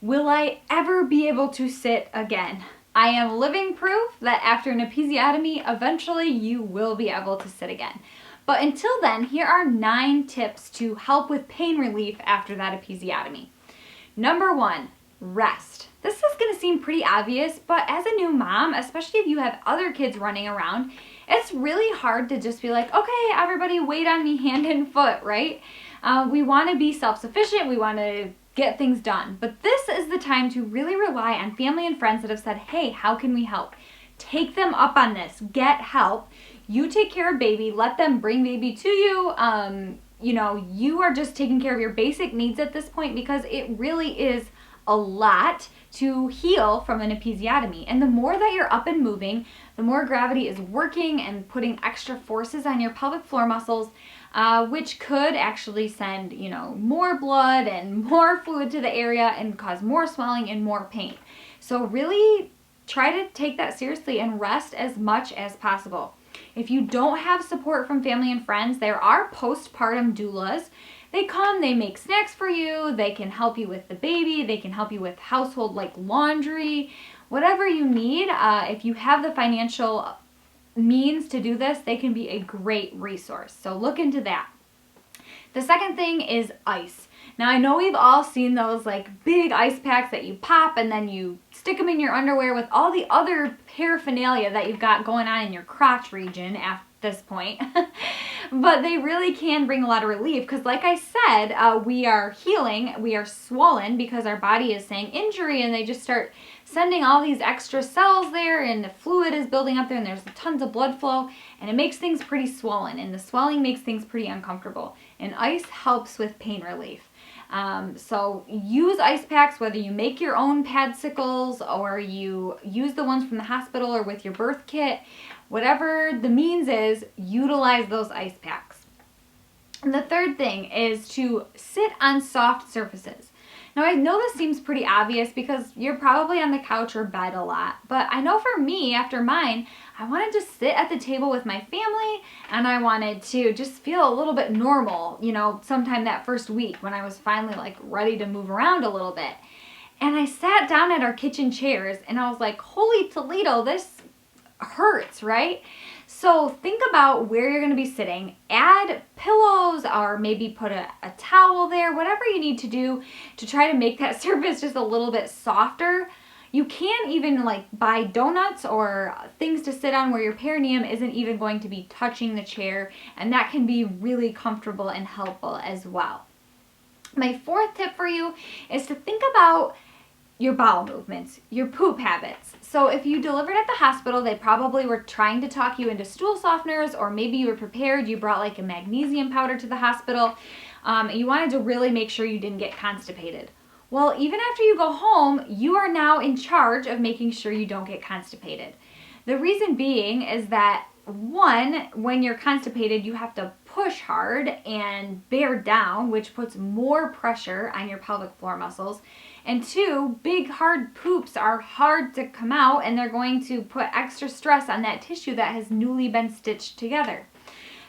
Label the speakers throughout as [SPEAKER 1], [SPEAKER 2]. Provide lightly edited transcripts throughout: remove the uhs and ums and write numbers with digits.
[SPEAKER 1] Will I ever be able to sit again? I am living proof that after an episiotomy, eventually you will be able to sit again. But until then, here are 9 tips to help with pain relief after that episiotomy. Number 1, rest. This is going to seem pretty obvious, but as a new mom, especially if you have other kids running around, it's really hard to just be like, okay, everybody wait on me hand and foot, right? We want to be self-sufficient. We want to get things done. But this is the time to really rely on family and friends that have said, hey, how can we help? Take them up on this. Get help. You take care of baby. Let them bring baby to you. You know, you are just taking care of your basic needs at this point because it really is a lot to heal from an episiotomy. And the more that you're up and moving, the more gravity is working and putting extra forces on your pelvic floor muscles, which could actually send, you know, more blood and more fluid to the area and cause more swelling and more pain. So really try to take that seriously and rest as much as possible. If you don't have support from family and friends, there are postpartum doulas. They come, they make snacks for you, they can help you with the baby, they can help you with household like laundry, whatever you need. If you have the financial means to do this, they can be a great resource. So look into that. The second thing is ice. Now I know we've all seen those like big ice packs that you pop and then you stick them in your underwear with all the other paraphernalia that you've got going on in your crotch region at this point. But they really can bring a lot of relief because like I said, we are healing, we are swollen because our body is saying injury and they just start sending all these extra cells there and the fluid is building up there and there's tons of blood flow and it makes things pretty swollen and the swelling makes things pretty uncomfortable and ice helps with pain relief. So use ice packs, whether you make your own padsicles or you use the ones from the hospital or with your birth kit, whatever the means is, utilize those ice packs. And the third thing is to sit on soft surfaces. Now I know this seems pretty obvious because you're probably on the couch or bed a lot, but I know for me, after mine, I wanted to sit at the table with my family and I wanted to just feel a little bit normal, you know, sometime that first week when I was finally like ready to move around a little bit. And I sat down at our kitchen chairs and I was like, holy Toledo, this hurts, right? So think about where you're going to be sitting. Add pillows or maybe put a towel there, whatever you need to do to try to make that surface just a little bit softer. You can even like buy donuts or things to sit on where your perineum isn't even going to be touching the chair, and that can be really comfortable and helpful as well. My fourth tip for you is to think about your bowel movements, your poop habits. So if you delivered at the hospital, they probably were trying to talk you into stool softeners, or maybe you were prepared, you brought like a magnesium powder to the hospital, you wanted to really make sure you didn't get constipated. Well, even after you go home, you are now in charge of making sure you don't get constipated. The reason being is that, one, when you're constipated, you have to push hard and bear down, which puts more pressure on your pelvic floor muscles. And two, big hard poops are hard to come out and they're going to put extra stress on that tissue that has newly been stitched together.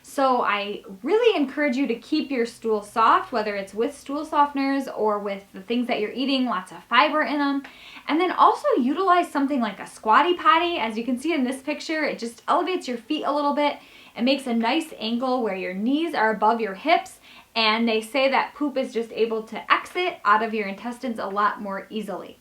[SPEAKER 1] So I really encourage you to keep your stool soft, whether it's with stool softeners or with the things that you're eating, lots of fiber in them. And then also utilize something like a squatty potty. As you can see in this picture, it just elevates your feet a little bit. It makes a nice angle where your knees are above your hips. And they say that poop is just able to exit out of your intestines a lot more easily.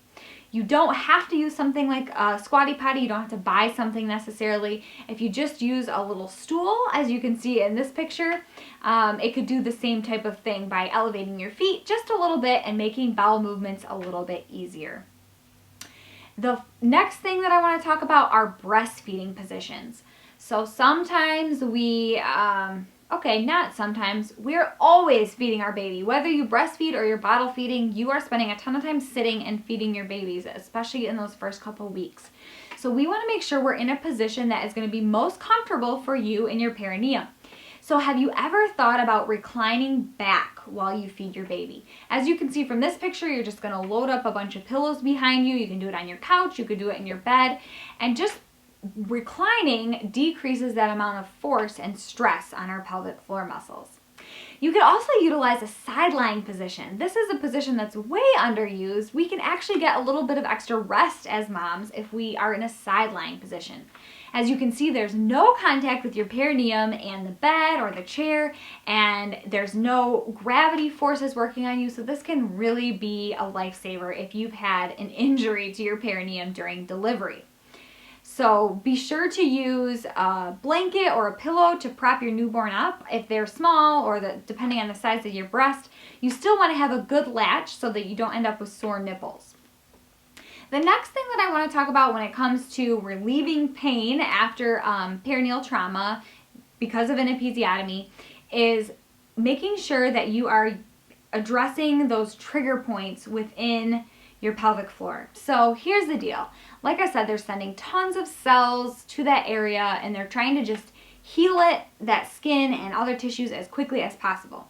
[SPEAKER 1] You don't have to use something like a squatty potty. You don't have to buy something necessarily. If you just use a little stool, as you can see in this picture, it could do the same type of thing by elevating your feet just a little bit and making bowel movements a little bit easier. The next thing that I want to talk about are breastfeeding positions. So sometimes not sometimes, we're always feeding our baby. Whether you breastfeed or you're bottle feeding, you are spending a ton of time sitting and feeding your babies, especially in those first couple weeks. So we want to make sure we're in a position that is going to be most comfortable for you and your perineum. So have you ever thought about reclining back while you feed your baby? As you can see from this picture, you're just going to load up a bunch of pillows behind you. You can do it on your couch, you could do it in your bed, and just reclining decreases that amount of force and stress on our pelvic floor muscles. You could also utilize a side lying position. This is a position that's way underused. We can actually get a little bit of extra rest as moms if we are in a side lying position. As you can see, there's no contact with your perineum and the bed or the chair, and there's no gravity forces working on you, so this can really be a lifesaver if you've had an injury to your perineum during delivery. So be sure to use a blanket or a pillow to prop your newborn up. If they're small or depending on the size of your breast, you still want to have a good latch so that you don't end up with sore nipples. The next thing that I want to talk about when it comes to relieving pain after perineal trauma because of an episiotomy is making sure that you are addressing those trigger points within your pelvic floor. So here's the deal. Like I said, they're sending tons of cells to that area and they're trying to just heal it, that skin and other tissues as quickly as possible.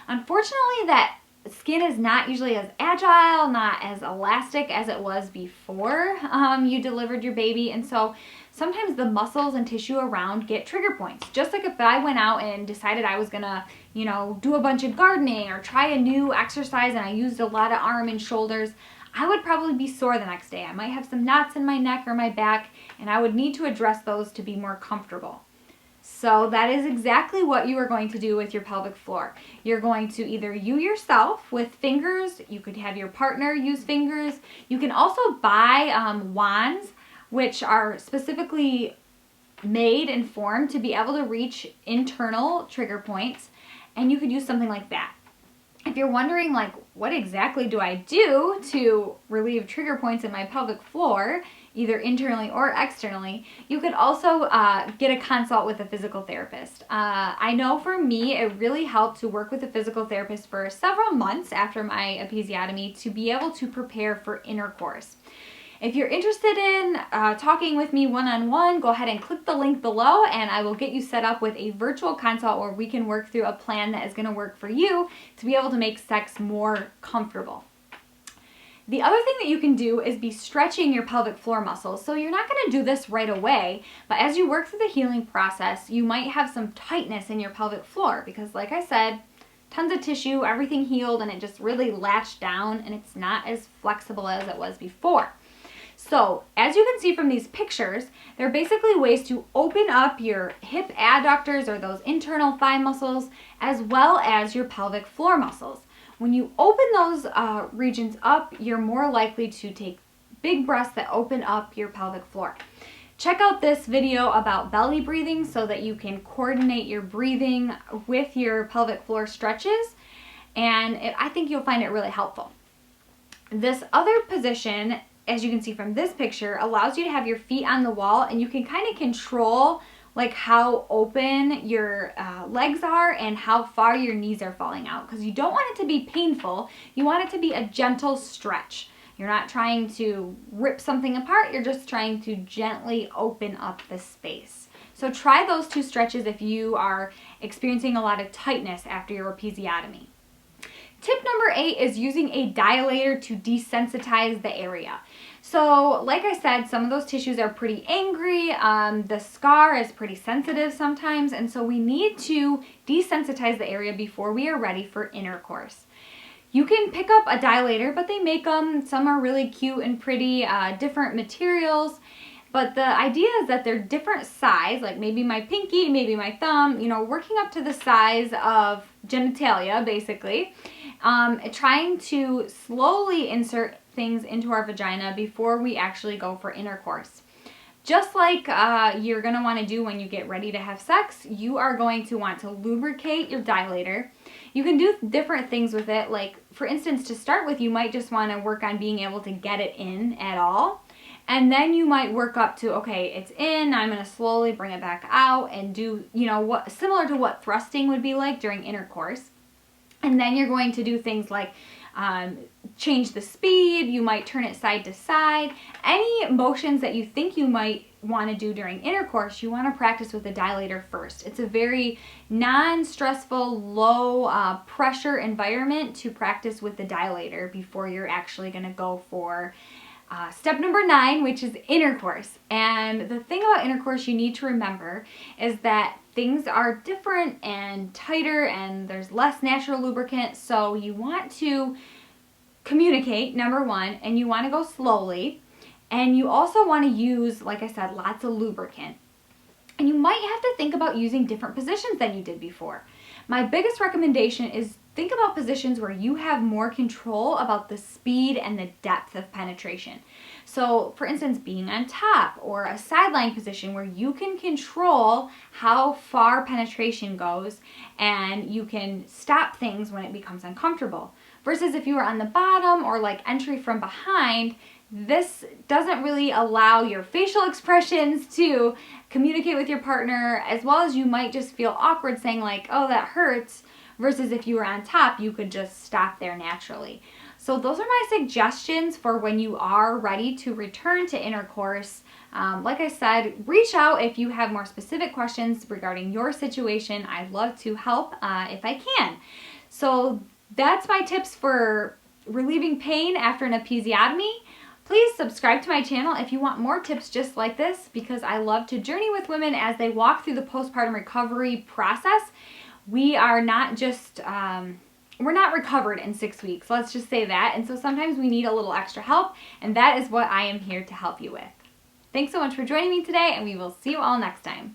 [SPEAKER 1] Unfortunately, that skin is not usually as agile, not as elastic as it was before you delivered your baby, and so sometimes the muscles and tissue around get trigger points. Just like if I went out and decided I was gonna, do a bunch of gardening or try a new exercise and I used a lot of arm and shoulders, I would probably be sore the next day. I might have some knots in my neck or my back, and I would need to address those to be more comfortable. So that is exactly what you are going to do with your pelvic floor. You're going to either you yourself with fingers, you could have your partner use fingers. You can also buy wands, which are specifically made and formed to be able to reach internal trigger points, and you could use something like that. If you're wondering, like, what exactly do I do to relieve trigger points in my pelvic floor, either internally or externally, you could also get a consult with a physical therapist. I know for me, it really helped to work with a physical therapist for several months after my episiotomy to be able to prepare for intercourse. If you're interested in talking with me one-on-one, go ahead and click the link below and I will get you set up with a virtual consult where we can work through a plan that is going to work for you to be able to make sex more comfortable. The other thing that you can do is be stretching your pelvic floor muscles. So you're not going to do this right away, but as you work through the healing process, you might have some tightness in your pelvic floor because, like I said, tons of tissue, everything healed, and it just really latched down and it's not as flexible as it was before. So, as you can see from these pictures, they're basically ways to open up your hip adductors or those internal thigh muscles, as well as your pelvic floor muscles. When you open those regions up, you're more likely to take big breaths that open up your pelvic floor. Check out this video about belly breathing so that you can coordinate your breathing with your pelvic floor stretches, and I think you'll find it really helpful. This other position, as you can see from this picture, allows you to have your feet on the wall and you can kind of control like how open your legs are and how far your knees are falling out, because you don't want it to be painful. You want it to be a gentle stretch. You're not trying to rip something apart, you're just trying to gently open up the space. So try those two stretches if you are experiencing a lot of tightness after your episiotomy. Tip number 8 is using a dilator to desensitize the area. So, like I said, some of those tissues are pretty angry, the scar is pretty sensitive sometimes, and so we need to desensitize the area before we are ready for intercourse. You can pick up a dilator, but they make them, some are really cute and pretty, different materials, but the idea is that they're different size, like maybe my pinky, maybe my thumb, working up to the size of genitalia, basically. Trying to slowly insert things into our vagina before we actually go for intercourse. Just like you're going to want to do when you get ready to have sex, you are going to want to lubricate your dilator. You can do different things with it, like for instance, to start with, you might just want to work on being able to get it in at all. And then you might work up to, okay, it's in, I'm going to slowly bring it back out and do, what similar to what thrusting would be like during intercourse. And then you're going to do things like change the speed, you might turn it side to side. Any motions that you think you might want to do during intercourse, you want to practice with the dilator first. It's a very non-stressful, low pressure environment to practice with the dilator before you're actually going to go for step number 9, which is intercourse. And the thing about intercourse you need to remember is that things are different and tighter and there's less natural lubricant. So you want to communicate, number one, and you want to go slowly. And you also want to use, like I said, lots of lubricant. And you might have to think about using different positions than you did before. My biggest recommendation is think about positions where you have more control about the speed and the depth of penetration. So for instance, being on top or a sideline position where you can control how far penetration goes and you can stop things when it becomes uncomfortable. Versus if you were on the bottom or like entry from behind, this doesn't really allow your facial expressions to communicate with your partner, as well as you might just feel awkward saying like, oh, that hurts, versus if you were on top, you could just stop there naturally. So those are my suggestions for when you are ready to return to intercourse. Like I said, reach out if you have more specific questions regarding your situation. I'd love to help if I can. So that's my tips for relieving pain after an episiotomy. Please subscribe to my channel if you want more tips just like this, because I love to journey with women as they walk through the postpartum recovery process. We are not just, we're not recovered in 6 weeks, let's just say that. And so sometimes we need a little extra help, and that is what I am here to help you with. Thanks so much for joining me today, and we will see you all next time.